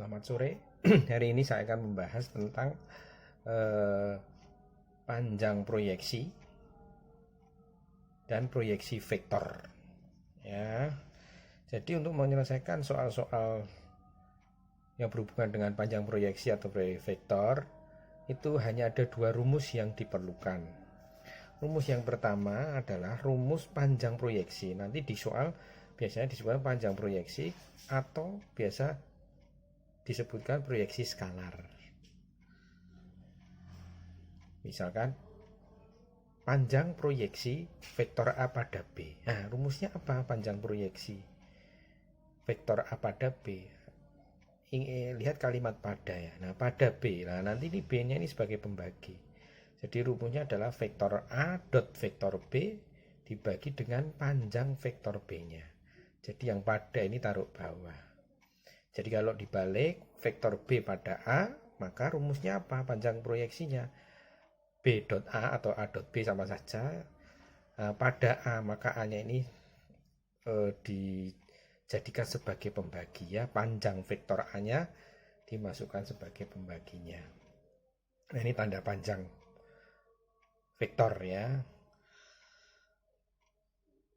Selamat sore. Hari ini saya akan membahas tentang panjang proyeksi dan proyeksi vektor. Ya. Jadi untuk menyelesaikan soal-soal yang berhubungan dengan panjang proyeksi atau proyeksi vektor, itu hanya ada dua rumus yang diperlukan. Rumus yang pertama adalah rumus panjang proyeksi. Nanti di soal biasanya disebutkan panjang proyeksi atau biasa disebutkan proyeksi skalar. Misalkan panjang proyeksi vektor A pada B. Nah, rumusnya apa panjang proyeksi vektor A pada B? Lihat kalimat pada ya. Nah, pada B. Nah, nanti ini B-nya ini sebagai pembagi. Jadi rumusnya adalah vektor A dot vektor B dibagi dengan panjang vektor B-nya. Jadi yang pada ini taruh bawah. Jadi kalau dibalik vektor B pada A, maka rumusnya apa? Panjang proyeksinya B dot A atau A dot B sama saja. Pada A, maka A-nya ini dijadikan sebagai pembagi ya. Panjang vektor A-nya dimasukkan sebagai pembaginya. Nah, ini tanda panjang vektor ya.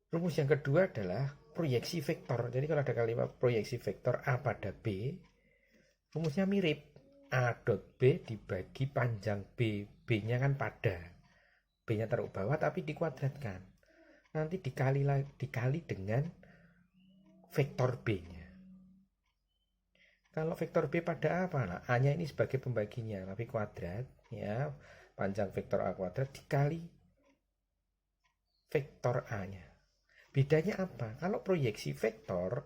Rumus yang kedua adalah proyeksi vektor. Jadi kalau ada kalimat proyeksi vektor A pada B, rumusnya mirip. A dot B dibagi panjang B. B-nya kan pada. B-nya taruh bawah tapi dikuadratkan. Nanti dikali dengan vektor B-nya. Kalau vektor B pada apa? Nah, A-nya ini sebagai pembaginya, tapi kuadrat ya. Panjang vektor A kuadrat dikali vektor A-nya. Bedanya apa? Kalau proyeksi vektor,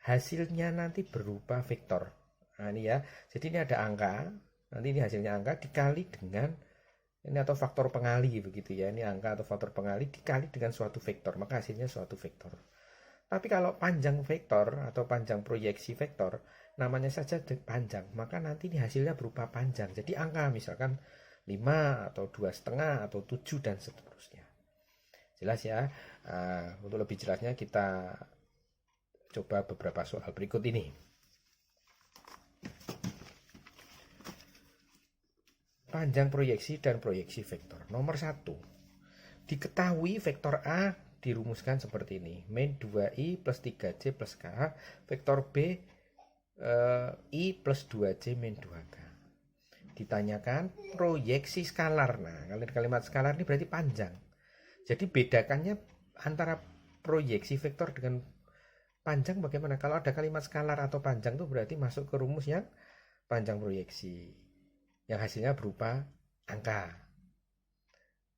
hasilnya nanti berupa vektor. Nah ini ya, jadi ini ada angka, nanti ini hasilnya angka dikali dengan, ini atau faktor pengali begitu ya, ini angka atau faktor pengali dikali dengan suatu vektor, maka hasilnya suatu vektor. Tapi kalau panjang vektor atau panjang proyeksi vektor, namanya saja panjang, maka nanti ini hasilnya berupa panjang. Jadi angka misalkan 5 atau 2,5 atau 7 dan seterusnya. Jelas ya. Untuk lebih jelasnya kita coba beberapa soal berikut ini. Panjang proyeksi dan proyeksi vektor. Nomor 1. Diketahui vektor A dirumuskan seperti ini. Min 2i plus 3j plus k. Vektor B i plus 2j min 2k. Ditanyakan proyeksi skalar. Nah, kalimat skalar ini berarti panjang. Jadi bedakannya antara proyeksi vektor dengan panjang bagaimana? Kalau ada kalimat skalar atau panjang itu berarti masuk ke rumus yang panjang proyeksi. Yang hasilnya berupa angka.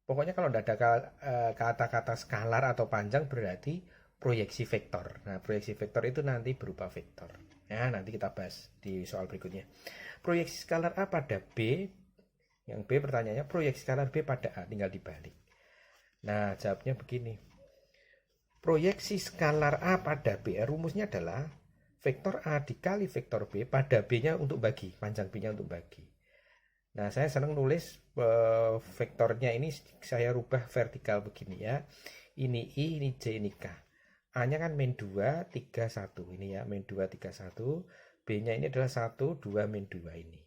Pokoknya kalau tidak ada kata-kata skalar atau panjang berarti proyeksi vektor. Nah, proyeksi vektor itu nanti berupa vektor. Ya, nanti kita bahas di soal berikutnya. Proyeksi skalar A pada B. Yang B pertanyaannya proyeksi skalar B pada A. Tinggal dibalik. Nah, jawabnya begini. Proyeksi skalar A pada B, rumusnya adalah vektor A dikali vektor B pada B-nya untuk bagi, panjang B-nya untuk bagi. Nah, saya senang nulis vektornya ini saya rubah vertikal begini ya. Ini I, ini J, ini K. A-nya kan min 2, 3, 1. Ini ya, min 2, 3, 1. B-nya ini adalah 1, 2, min 2 ini.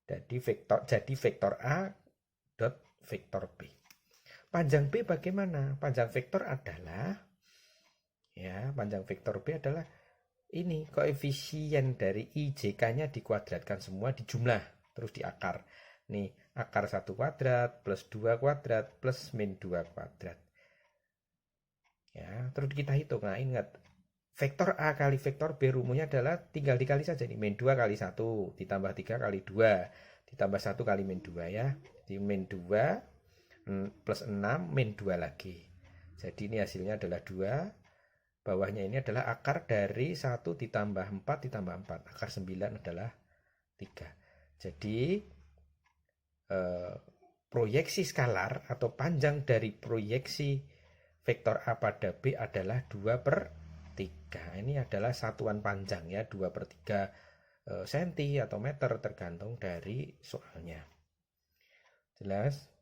Jadi vektor A dot vektor B. Panjang B bagaimana? Panjang vektor adalah panjang vektor B adalah ini koefisien dari IJK-nya dikuadratkan semua dijumlah terus diakar. Nih, akar 1 kuadrat plus 2 kuadrat plus min 2 kuadrat. Ya, terus kita hitung. Nah, ingat vektor A kali vektor B rumusnya adalah tinggal dikali saja nih, min 2 kali 1 ditambah 3 kali 2 ditambah 1 kali min 2 ya. Di min 2 plus 6 min 2 lagi. Jadi ini hasilnya adalah 2. Bawahnya ini adalah akar dari 1 ditambah 4 ditambah 4. Akar 9 adalah 3. Jadi proyeksi skalar atau panjang dari proyeksi vektor A pada B adalah 2/3. Ini adalah satuan panjang ya, 2/3 cm atau meter tergantung dari soalnya. Jelas?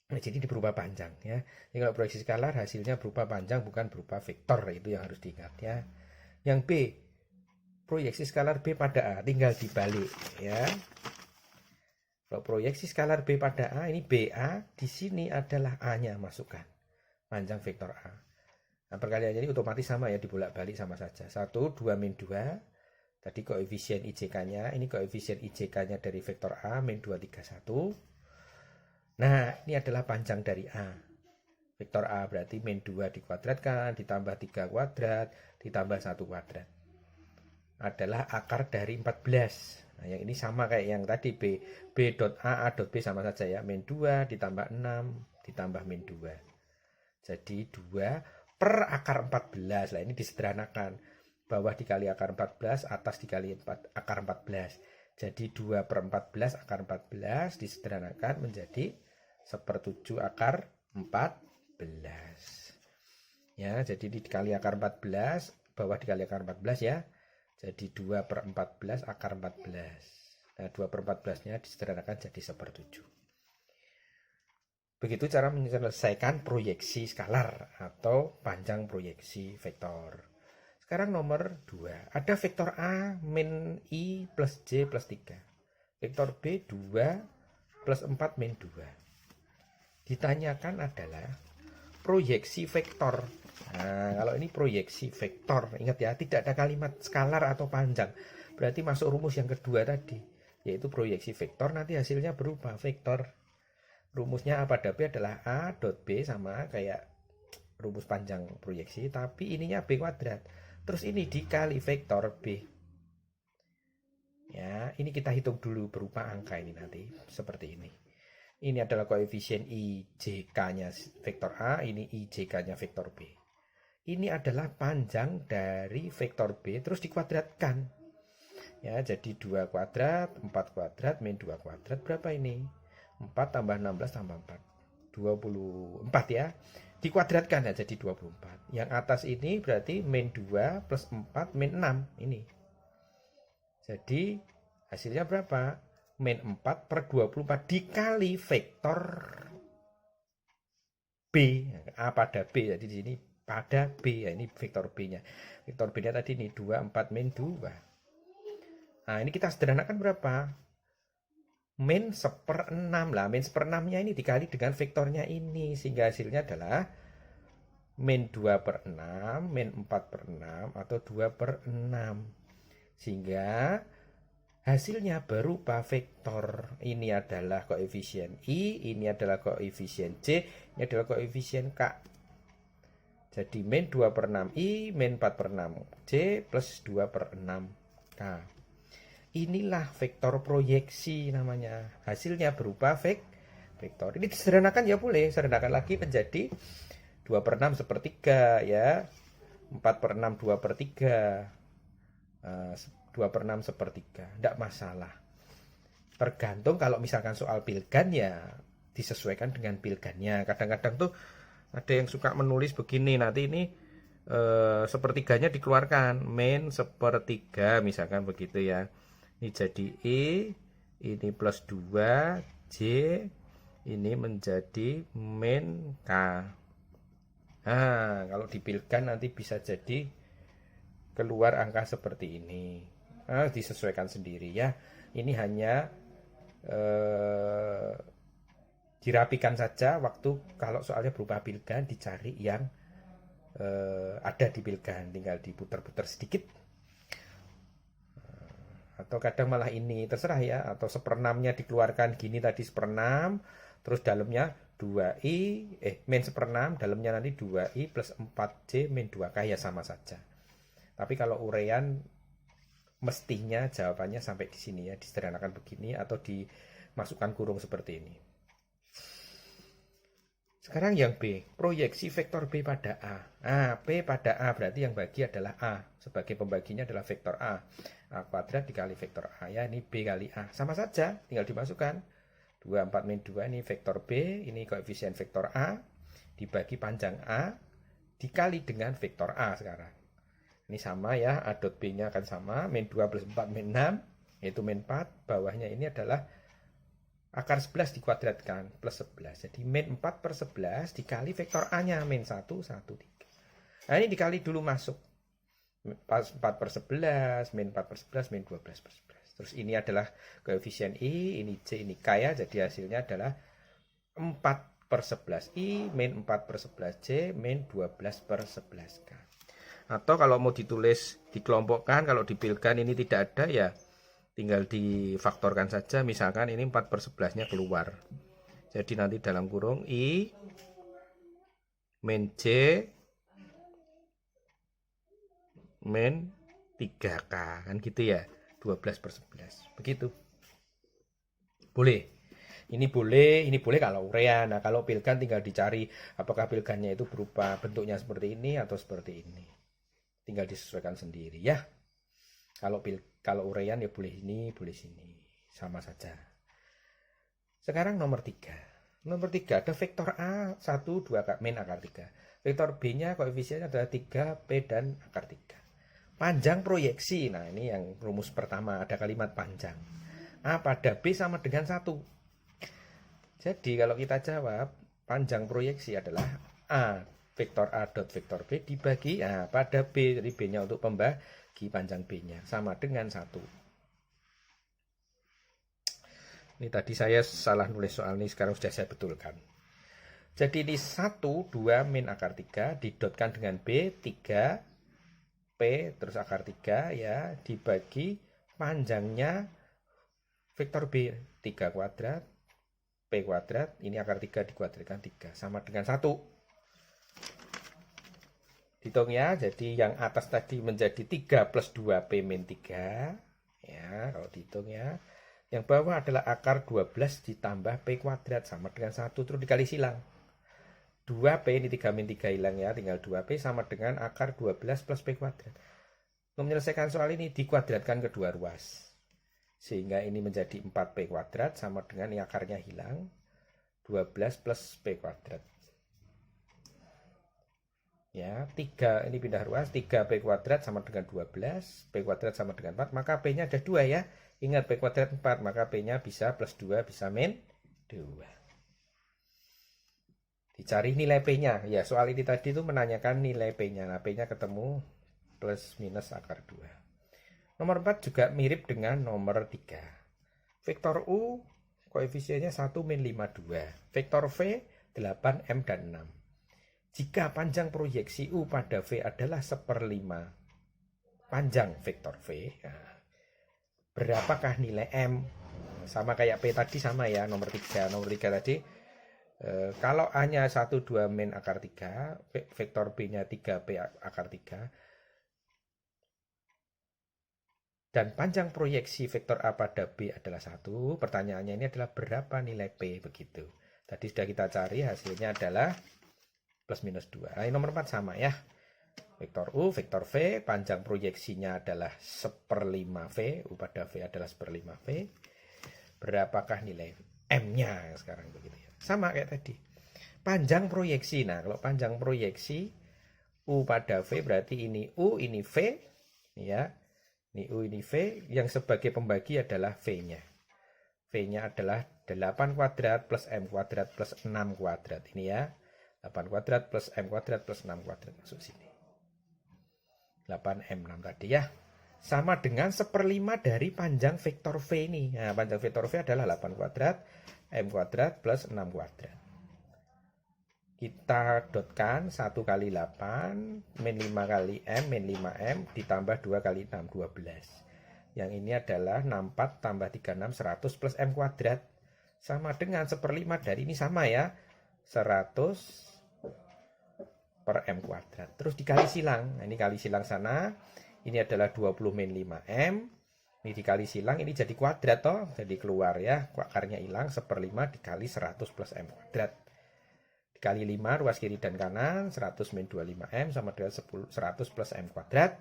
Nah, jadi ini berupa panjang ya. Jadi kalau proyeksi skalar hasilnya berupa panjang bukan berupa vektor, itu yang harus diingat ya. Yang B, proyeksi skalar B pada A, tinggal dibalik ya. Kalau proyeksi skalar B pada A, ini BA di sini adalah A-nya, masukkan panjang vektor A. Nah, perkaliannya ini otomatis sama ya, dibolak-balik sama saja. 1, 2, min 2. Tadi koefisien IJK-nya, ini koefisien IJK-nya dari vektor A, min 2, 3, 1. Nah, ini adalah panjang dari A. Vektor A berarti min 2 dikuadratkan, ditambah 3 kuadrat, ditambah 1 kuadrat. Adalah akar dari 14. Nah, yang ini sama kayak yang tadi B dot A dot B sama saja ya. Min 2 ditambah 6 ditambah min 2. Jadi 2 per akar 14. Nah, ini disederhanakan. Bawah dikali akar 14, atas dikali akar 14. Jadi 2 per 14 akar 14 disederhanakan menjadi 1/7 akar 14. Ya, jadi dikali akar 14, bawah dikali akar 14 ya. Jadi 2 per 14 akar 14. Nah, 2 per 14-nya disederhanakan jadi 1/7. Begitu cara menyelesaikan proyeksi skalar atau panjang proyeksi vektor. Sekarang nomor 2. Ada vektor A min I plus J plus 3. Vektor B 2 plus 4 min 2. Ditanyakan adalah proyeksi vektor. Nah, kalau ini proyeksi vektor, ingat ya, tidak ada kalimat skalar atau panjang. Berarti masuk rumus yang kedua tadi, yaitu proyeksi vektor, nanti hasilnya berupa vektor. Rumusnya A pada B adalah A dot B, sama kayak rumus panjang proyeksi, tapi ininya B kuadrat. Terus ini dikali vektor B. Ya, ini kita hitung dulu berupa angka ini nanti, seperti ini. Ini adalah koefisien IJK-nya vektor A, ini IJK-nya vektor B. Ini adalah panjang dari vektor B terus dikuadratkan. Ya, jadi 2 kuadrat, 4 kuadrat, min 2 kuadrat berapa ini? 4 tambah 16 tambah 4. 24 ya. Dikuadratkan ya jadi 24. Yang atas ini berarti min 2 plus 4 min 6 ini. Jadi hasilnya berapa? Min 4 per 24 dikali vektor B. A pada B. Jadi di sini pada B. Ya, ini vektor B-nya. Vektor B-nya tadi ini 2, 4, min 2. Nah, ini kita sederhanakan berapa? Min 1/6 lah. Min 1/6-nya ini dikali dengan vektornya ini. Sehingga hasilnya adalah min 2/6, min 4/6, atau 2/6. Sehingga hasilnya berupa vektor. Ini adalah koefisien I, ini adalah koefisien J, ini adalah koefisien K. Jadi min 2/6I, min 4/6J, plus 2/6K. Inilah vektor proyeksi namanya. Hasilnya berupa vektor. Ini disederhanakan ya boleh. Sederhanakan lagi menjadi 2/6 1/3 ya. 4/6 2/3. 2/6 1/3. Tidak masalah. Tergantung kalau misalkan soal pilgan ya disesuaikan dengan pilgannya. Kadang-kadang tuh ada yang suka menulis begini. Nanti ini 1/3-nya dikeluarkan. Min 1/3 misalkan begitu ya. Ini jadi I, ini plus 2, J, ini menjadi min K. Nah, kalau dipilihkan nanti bisa jadi keluar angka seperti ini. Nah, disesuaikan sendiri ya. Ini hanya dirapikan saja waktu kalau soalnya berupa pilgan dicari yang ada di pilgan. Tinggal diputar-putar sedikit. Atau kadang malah ini terserah ya, atau 1/6-nya dikeluarkan gini tadi 1/6, terus dalamnya 2i min 1/6, dalamnya nanti 2i plus 4j min 2k ya sama saja. Tapi kalau urean mestinya jawabannya sampai di sini ya, disederhanakan begini atau dimasukkan kurung seperti ini. Sekarang yang B, proyeksi vektor B pada A. Nah, P pada A berarti yang bagi adalah A. Sebagai pembaginya adalah vektor A. A kuadrat dikali vektor A ya, ini B kali A. Sama saja, tinggal dimasukkan. 2, 4, min 2 ini vektor B, ini koefisien vektor A. Dibagi panjang A, dikali dengan vektor A sekarang. Ini sama ya, A dot B-nya akan sama. Min 2 plus 4, min 6, yaitu min 4. Bawahnya ini adalah akar 11 dikuadratkan plus 11. Jadi min 4 per 11 dikali vektor A-nya min 1, 1, 3. Nah ini dikali dulu masuk. 4/11, min 4/11, min 12/11. Terus ini adalah koefisien I, ini J, ini K ya. Jadi hasilnya adalah 4/11 I, min 4/11 J, min 12/11 K. Atau kalau mau ditulis dikelompokkan, kalau dipilkan ini tidak ada ya tinggal difaktorkan saja. Misalkan ini 4/11-nya keluar. Jadi nanti dalam kurung I min J min 3K kan gitu ya. 12/11 begitu. Boleh. Ini boleh kalau urean. Nah, kalau pilkan tinggal dicari apakah pilkannya itu berupa bentuknya seperti ini atau seperti ini. Tinggal disesuaikan sendiri ya. Kalau urean ya boleh ini, boleh sini. Sama saja. Sekarang nomor 3. Nomor 3 ada vektor A 1, 2, min akar 3. Vektor B-nya koefisiennya adalah 3, P dan akar 3. Panjang proyeksi. Nah, ini yang rumus pertama, ada kalimat panjang. A pada B sama dengan 1. Jadi kalau kita jawab, panjang proyeksi adalah A vektor A dot vektor B dibagi pada B. Jadi B-nya untuk pembagi panjang B-nya sama dengan 1. Ini tadi saya salah nulis soal ini, sekarang sudah saya betulkan. Jadi ini 1, 2, min akar 3 didotkan dengan B, 3, P, terus akar 3 ya, dibagi panjangnya vektor B, 3 kuadrat, P kuadrat, ini akar 3 dikuadratkan 3, sama dengan 1. Hitung ya, jadi yang atas tadi menjadi 3 plus 2P min 3. Ya, kalau dihitung ya. Yang bawah adalah akar 12 ditambah P kuadrat, sama dengan 1, terus dikali silang. 2P ini 3 min 3 hilang ya, tinggal 2P sama dengan akar 12 plus P kuadrat. Untuk menyelesaikan soal ini dikuadratkan kedua ruas. Sehingga ini menjadi 4P kuadrat sama dengan ini akarnya hilang. 12 plus P kuadrat. Ya, 3 ini pindah ruas, 3P kuadrat sama dengan 12, P kuadrat sama dengan 4, maka P-nya ada 2 ya. Ingat P kuadrat 4, maka P-nya bisa plus 2, bisa min 2. Dicari nilai P-nya. Ya, soal ini tadi itu menanyakan nilai P-nya. Nah, P-nya ketemu plus minus akar 2. Nomor 4 juga mirip dengan nomor 3. Vektor U koefisiennya 1, min 5, 2. Vektor V 8, M dan 6. Jika panjang proyeksi U pada V adalah 1/5 panjang vektor V, nah, berapakah nilai M? Sama kayak P tadi sama ya, nomor 3. Nomor 3 tadi, kalau A-nya 1, 2, min akar 3, vektor B-nya 3P akar 3, dan panjang proyeksi vektor A pada B adalah 1, pertanyaannya ini adalah berapa nilai P, begitu. Tadi sudah kita cari, hasilnya adalah plus minus 2. Nah, ini nomor 4 sama ya. Vektor U, vektor V, panjang proyeksinya adalah 1/5 V, U pada V adalah 1/5 V. Berapakah nilai M-nya sekarang begitu ya. Sama kayak tadi. Panjang proyeksi. Nah, kalau panjang proyeksi U pada V berarti ini U, ini V ya. Ini U, ini V, yang sebagai pembagi adalah V-nya. V-nya adalah 8 kuadrat plus M kuadrat plus 6 kuadrat. Ini ya. 8 kuadrat plus M kuadrat plus 6 kuadrat masuk sini. 8M6 tadi ya. Sama dengan 1/5 dari panjang vektor V ini. Nah, panjang vektor V adalah 8 kuadrat, M kuadrat plus 6 kuadrat. Kita dotkan 1 kali 8, min 5 kali M, min 5M, ditambah 2 kali 6, 12. Yang ini adalah 64 tambah 36, 100 plus M kuadrat. Sama dengan 1/5 dari ini sama ya. 100 per M kuadrat. Terus dikali silang. Nah, ini kali silang sana. Ini adalah 20 min 5M. Ini dikali silang. Ini jadi kuadrat toh. Jadi keluar ya. Akarnya hilang. 1/5 dikali 100 plus M kuadrat. Dikali 5 ruas kiri dan kanan. 100 min 25M sama dengan 100 plus M kuadrat.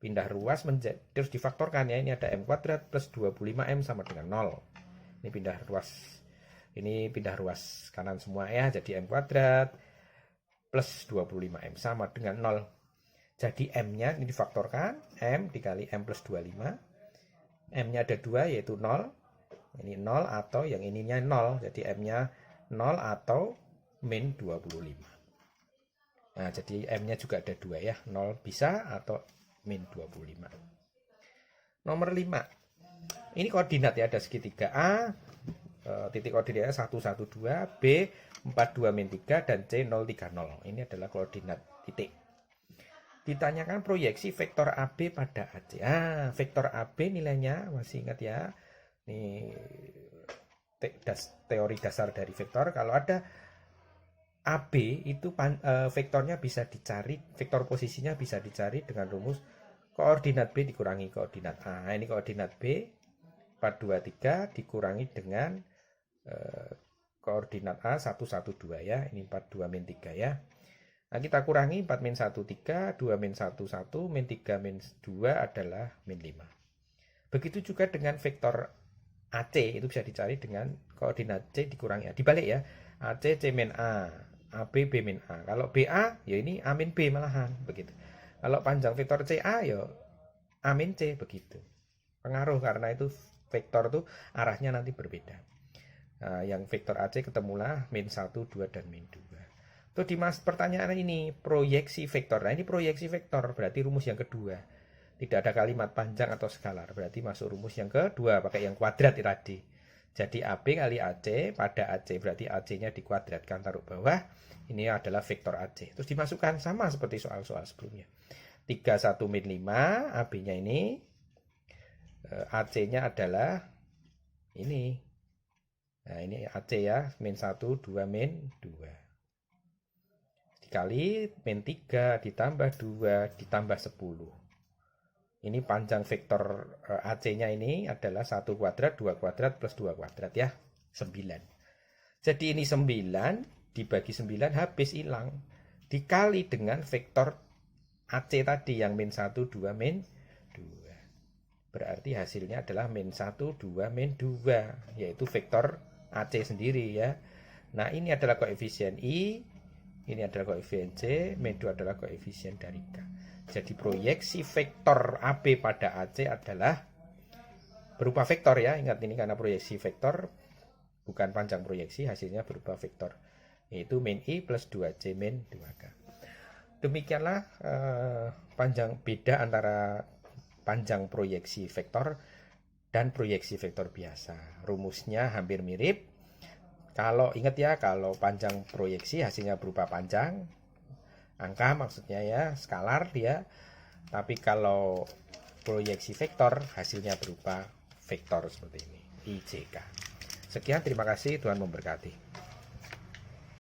Pindah ruas menjadi, terus difaktorkan ya. Ini ada M kuadrat plus 25M sama dengan 0. Ini pindah ruas. Ini pindah ruas kanan semua ya. Jadi M kuadrat plus 25M sama dengan 0. Jadi M-nya ini difaktorkan, M dikali M plus 25. M-nya ada 2 yaitu 0. Ini 0 atau yang ininya 0. Jadi M-nya 0 atau min 25. Nah, jadi M-nya juga ada 2 ya. 0 bisa atau min 25. Nomor 5. Ini koordinat ya, ada segitiga A, titik koordinatnya 112, B 42 min 3, dan C 030. Ini adalah koordinat titik. Ditanyakan proyeksi vektor AB pada AC. Vektor AB nilainya masih ingat ya. Ini teori dasar dari vektor. Kalau ada AB itu vektornya bisa dicari, vektor posisinya bisa dicari dengan rumus koordinat B dikurangi koordinat A. Ini koordinat B 423 dikurangi dengan koordinat A 112 ya. Ini 42 min 3 ya. Nah, kita kurangi 4 min 1 3, 2 min 1 1, min 3 min 2 adalah min 5. Begitu juga dengan vektor AC, itu bisa dicari dengan koordinat C dikurangi A. Dibalik ya, AC C min A, AB B min A. Kalau BA ya ini A min B malahan begitu. Kalau panjang vektor CA ya A min C begitu. Pengaruh karena itu vektor tuh arahnya nanti berbeda. Nah, yang vektor AC ketemulah min 1, 2 dan min 2. Tuh di pertanyaan ini proyeksi vektor. Nah, ini proyeksi vektor berarti rumus yang kedua. Tidak ada kalimat panjang atau skalar, berarti masuk rumus yang kedua pakai yang kuadrat tadi. Jadi AB kali AC pada AC, berarti AC-nya dikuadratkan taruh bawah. Ini adalah vektor AC. Terus dimasukkan sama seperti soal-soal sebelumnya. 31 min 5, AB-nya ini. AC-nya adalah ini. Nah, ini AC ya, min 1, 2, min 2. Dikali min 3 ditambah 2 ditambah 10. Ini panjang vektor AC-nya ini adalah 1 kuadrat, 2 kuadrat, plus 2 kuadrat ya. 9. Jadi ini 9 dibagi 9 habis hilang. Dikali dengan vektor AC tadi yang min 1, 2, min 2. Berarti hasilnya adalah min 1, 2, min 2. Yaitu vektor AC sendiri ya. Nah, ini adalah koefisien I. Ini adalah koefisien C, min 2 adalah koefisien dari K. Jadi proyeksi vektor AB pada AC adalah berupa vektor ya. Ingat ini karena proyeksi vektor, bukan panjang proyeksi, hasilnya berupa vektor. Yaitu min I plus 2C min 2K. Demikianlah panjang beda antara panjang proyeksi vektor dan proyeksi vektor biasa. Rumusnya hampir mirip. Kalau ingat ya, kalau panjang proyeksi hasilnya berupa panjang, angka maksudnya ya, skalar dia. Tapi kalau proyeksi vektor hasilnya berupa vektor seperti ini, IJK. Sekian, terima kasih, Tuhan memberkati.